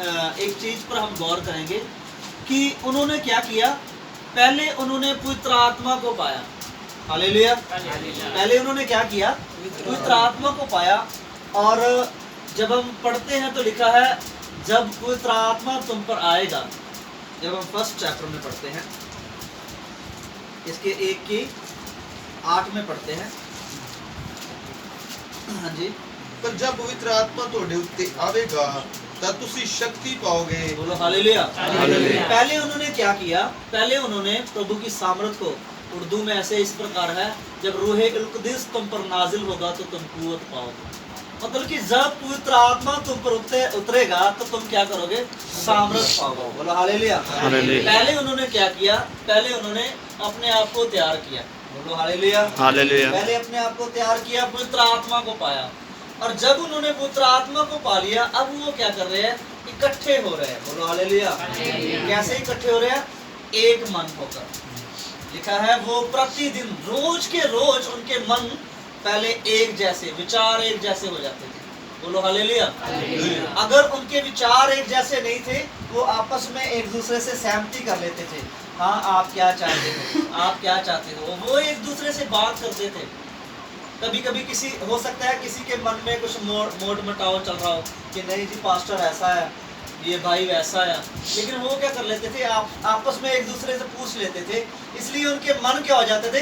एक चीज पर हम गौर करेंगे कि उन्होंने क्या किया। पहले उन्होंने पवित्र आत्मा को पाया। हालेलुया। पहले उन्होंने क्या किया, पवित्र आत्मा को पाया। और जब हम पढ़ते हैं तो लिखा है जब पवित्र आत्मा तुम पर आएगा। जब हम फर्स्ट चैप्टर में पढ़ते हैं, इसके 1:8 में पढ़ते हैं। हाँ जी। पर जब पवित्र आत्मा ਤੁਹਾਡੇ ਉੱਤੇ आवेगा तब तुसी शक्ति पाओगे। बोलो हालेलुया। हालेलुया। पहले उन्होंने क्या किया, पहले उन्होंने प्रभु की सामर्थ को, उर्दू में ऐसे इस प्रकार है, जब रूहे इल्कुदिस तुम पर नाजिल होगा तो तुम कुव्वत पाओगे। मतलब कि जब पवित्र आत्मा तुम पर उतरेगा तो तुम क्या करोगे, सामर्थ पाओगे। बोलो हालेलुया। हालेलुया। पहले उन्होंने क्या किया, पहले उन्होंने अपने आप को तैयार किया। बोलो हालेलुया। हालेलुया। पहले अपने आप को तैयार किया, पवित्र आत्मा को पाया। और जब उन्होंने पवित्र आत्मा को पा लिया, अब वो क्या कर रहे हैं, इकट्ठे हो रहे हैं। बोलो हालेलुया। कैसे इकट्ठे हो रहे हैं, एक मन होकर। लिखा है वो प्रतिदिन रोज के रोज उनके मन पहले एक जैसे, विचार एक जैसे हो जाते थे। बोलो हालेलुया। अगर उनके विचार एक जैसे नहीं थे, वो आपस में एक दूसरे से सहमति कर लेते थे। हाँ आप क्या चाहते हो, आप क्या चाहते हो, वो एक दूसरे से बात करते थे। कभी कभी किसी हो सकता है किसी के मन में कुछ मोट मटाव चल रहा हो कि नहीं जी पास्टर ऐसा है, ये भाई वैसा है, लेकिन वो क्या कर लेते थे, आपस में एक दूसरे से पूछ लेते थे। इसलिए उनके मन क्या हो जाते थे,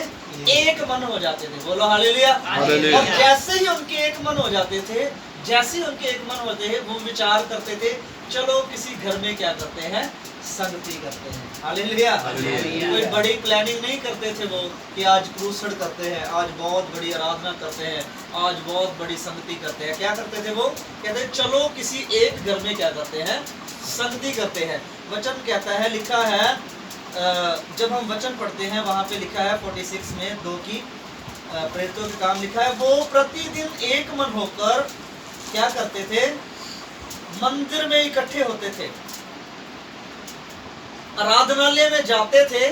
एक मन हो जाते थे। बोलो हालेलुया। हालेलुया। और जैसे ही उनके एक मन हो जाते थे, जैसे ही उनके एक मन होते हैं, वो विचार करते थे चलो किसी घर में क्या करते हैं, संगति करते हैं। हालेलुया। कोई बड़ी प्लानिंग नहीं करते थे वो कि आज क्रूसड करते हैं, आज बहुत बड़ी आराधना करते हैं, आज बहुत बड़ी संगति करते हैं। क्या करते थे वो, कहते हैं चलो किसी एक घर में क्या करते हैं, संगति करते हैं। वचन कहता है, लिखा है, जब हम वचन पढ़ते हैं वहां पे लिखा है 46 में 2 की प्रेरितों के काम लिखा है, वो प्रतिदिन एक मन होकर क्या करते थे, मंदिर में इकट्ठे होते थे, आराधनालय में जाते थे।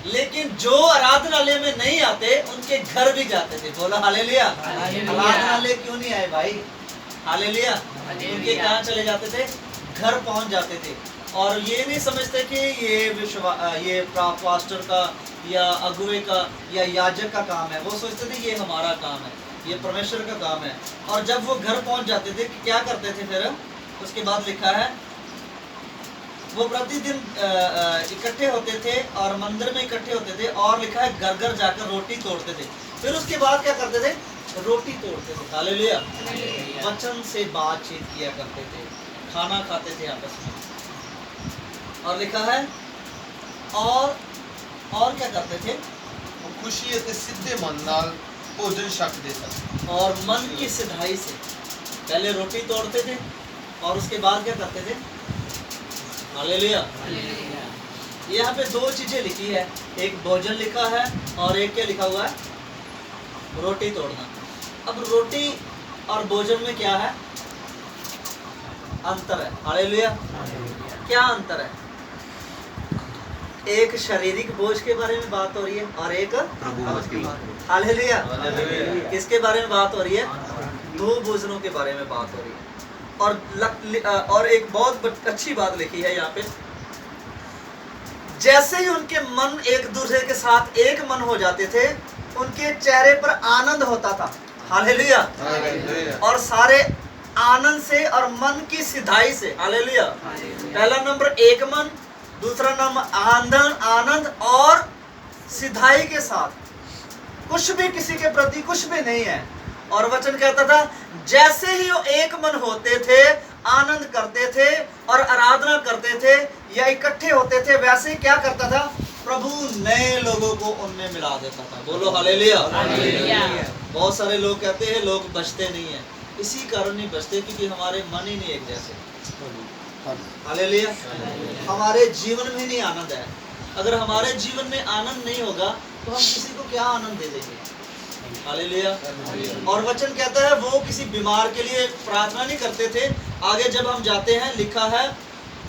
लेकिन जो आराधनालय में नहीं आते उनके घर भी जाते थे। बोलो हालेलुया। आराधनालय क्यों नहीं आए भाई, हालेलुया। उनके कहाँ चले जाते थे, घर पहुंच जाते थे। और ये नहीं समझते कि ये पास्टर का या अगुवे का या याजक का काम है, वो सोचते थे ये हमारा काम है, ये परमेश्वर का काम है। और जब वो घर पहुंच जाते थे क्या करते थे फिर, उसके बाद लिखा है वो प्रतिदिन इकट्ठे होते थे और मंदिर में इकट्ठे होते थे। और लिखा है घर घर जाकर रोटी तोड़ते थे। फिर उसके बाद क्या करते थे, रोटी तोड़ते थे। हालेलुया। वचन से बातचीत किया करते थे, खाना खाते थे आपस में। और लिखा है और क्या करते थे, खुशी ਅਤੇ ਸਿੱਧੇ ਮਨ ਨਾਲ ਭੋਜਨ ਛਕਦੇ ਸਨ। और मन की सिधाई से पहले रोटी तोड़ते थे और उसके बाद क्या करते थे, हालेलुया। यहाँ पे 2 चीजें लिखी है, एक भोजन लिखा है और एक क्या लिखा हुआ है, रोटी तोड़ना। अब रोटी और भोजन में क्या है, अंतर है। हालेलुया। क्या अंतर है, एक शारीरिक बोझ के बारे में बात हो रही है और एक हालेलुया किसके बारे में बात हो रही है, 2 भोजनों के बारे में बात हो रही है। और एक बहुत अच्छी बात लिखी है यहाँ पे, जैसे ही उनके मन एक दूसरे के साथ एक मन हो जाते थे, उनके चेहरे पर आनंद होता था। हालेलुया। और सारे आनंद से और मन की सिधाई से। हालेलुया। पहला नंबर एक मन, दूसरा नंबर आनंद और सिधाई के साथ, कुछ भी किसी के प्रति कुछ भी नहीं है। और वचन कहता था जैसे ही वो एक मन होते थे, आनंद करते थे और आराधना करते थे या इकट्ठे होते थे, वैसे ही क्या करता था, प्रभु नए लोगों को उनमें मिला देता था। बोलो हालेलुया। बहुत सारे लोग कहते हैं लोग बचते नहीं है, इसी कारण नहीं बचते क्योंकि हमारे मन ही नहीं एक जैसे। हालेलुया। हमारे जीवन में नहीं आनंद है। अगर हमारे जीवन में आनंद नहीं होगा तो हम किसी को क्या आनंद दे देंगे। हालेलुया। और वचन कहता है वो किसी बीमार के लिए प्रार्थना नहीं करते थे। आगे जब हम जाते हैं लिखा है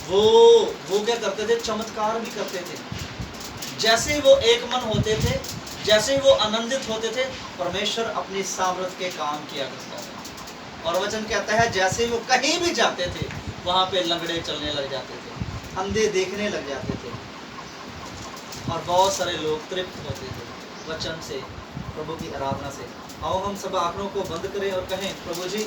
वो क्या करते थे, चमत्कार भी करते थे। जैसे ही वो एक मन होते थे, जैसे ही वो आनंदित होते थे, परमेश्वर अपनी सामर्थ के काम किया करता था। और वचन कहता है जैसे ही वो कहीं भी जाते थे, वहाँ पे लंगड़े चलने लग जाते थे, अंधे देखने लग जाते थे और बहुत सारे लोग तृप्त होते थे वचन से, प्रभु की आराधना से। आओ हम सब आंखों को बंद करें और कहें, प्रभु जी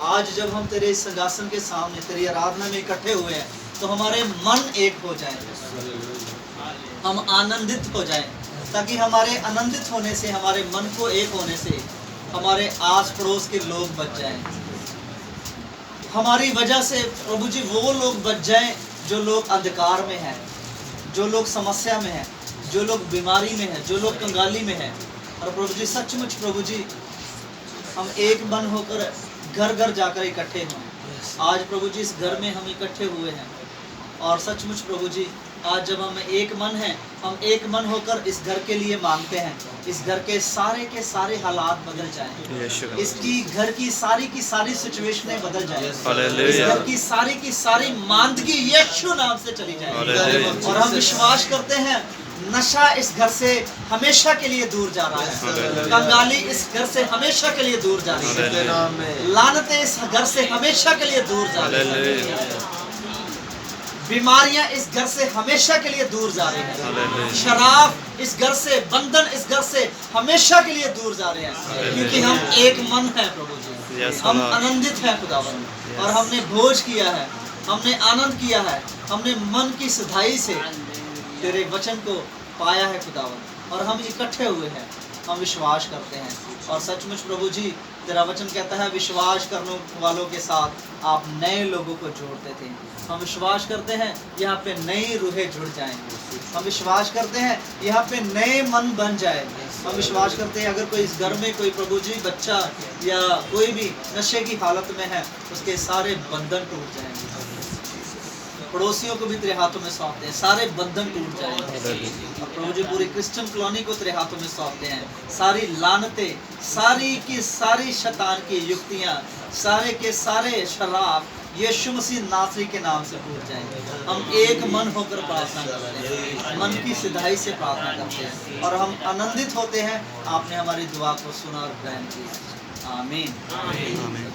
आज जब हम तेरे इस सिंहासन के सामने तेरी आराधना में इकट्ठे हुए हैं तो हमारे मन एक हो जाए, हम आनंदित हो जाएं, ताकि हमारे आनंदित होने से, हमारे मन को एक होने से हमारे आस पड़ोस के लोग बच जाएं। हमारी वजह से प्रभु जी वो लोग बच जाएं जो लोग अंधकार में हैं, जो लोग समस्या में हैं, जो लोग बीमारी में हैं, जो लोग कंगाली में हैं। और प्रभु जी सचमुच प्रभु जी हम एक मन होकर घर घर जाकर इकट्ठे हों। आज प्रभु जी इस घर में हम इकट्ठे हुए हैं और सचमुच प्रभु जी आज जब हम एक मन हैं, हम एक मन होकर इस घर के लिए मांगते हैं, इस घर के सारे हालात बदल जाएं, इसकी घर की सारी सिचुएशनें बदल जाएं, इस घर की सारी मांदगी यीशु नाम से चली जाए। और हम विश्वास करते हैं नशा इस घर से हमेशा के लिए दूर जा रहा है, कंगाली इस घर से हमेशा के लिए दूर जा रही है, लानतें इस घर से हमेशा के लिए दूर जा रही है, बीमारियां इस घर से हमेशा के लिए दूर जा रही हैं, शराब इस घर से, बंधन इस घर से हमेशा के लिए दूर जा रहे हैं, क्योंकि हम एक मन है प्रभु जी, हम आनंदित हैं खुदावन, और हमने भोज किया है, हमने आनंद किया है, हमने मन की सिधाई से तेरे वचन को पाया है खुदावन, और हम इकट्ठे हुए हैं। हम विश्वास करते हैं और सचमुच प्रभु जी तेरा वचन कहता है विश्वास करने वालों के साथ आप नए लोगों को जोड़ते थे। हम विश्वास करते हैं यहाँ पे नई रूहें जुड़ जाएं, हम विश्वास करते हैं यहाँ पे नए मन बन जाए। हम विश्वास करते हैं अगर कोई इस घर में कोई प्रभु जी बच्चा या कोई भी नशे की हालत में है, उसके सारे बंधन टूट जाएंगे। पड़ोसियों को भी तेरे हाथों में सौंपते हैं, सारे बंधन टूट जाएंगे। और प्रभु जी पूरी क्रिश्चियन कॉलोनी को तेरे हाथों में सौंपते हैं, सारी लानतें, सारी की सारी शैतान की युक्तियाँ, सारे के सारे शराब यीशु मसीह नासरी के नाम से टूट जाएंगे। हम एक मन होकर प्रार्थना करते हैं, मन की सिधाई से प्रार्थना करते हैं और हम आनंदित होते हैं। आपने हमारी दुआ को सुना और ग्रहण किया। आमीन।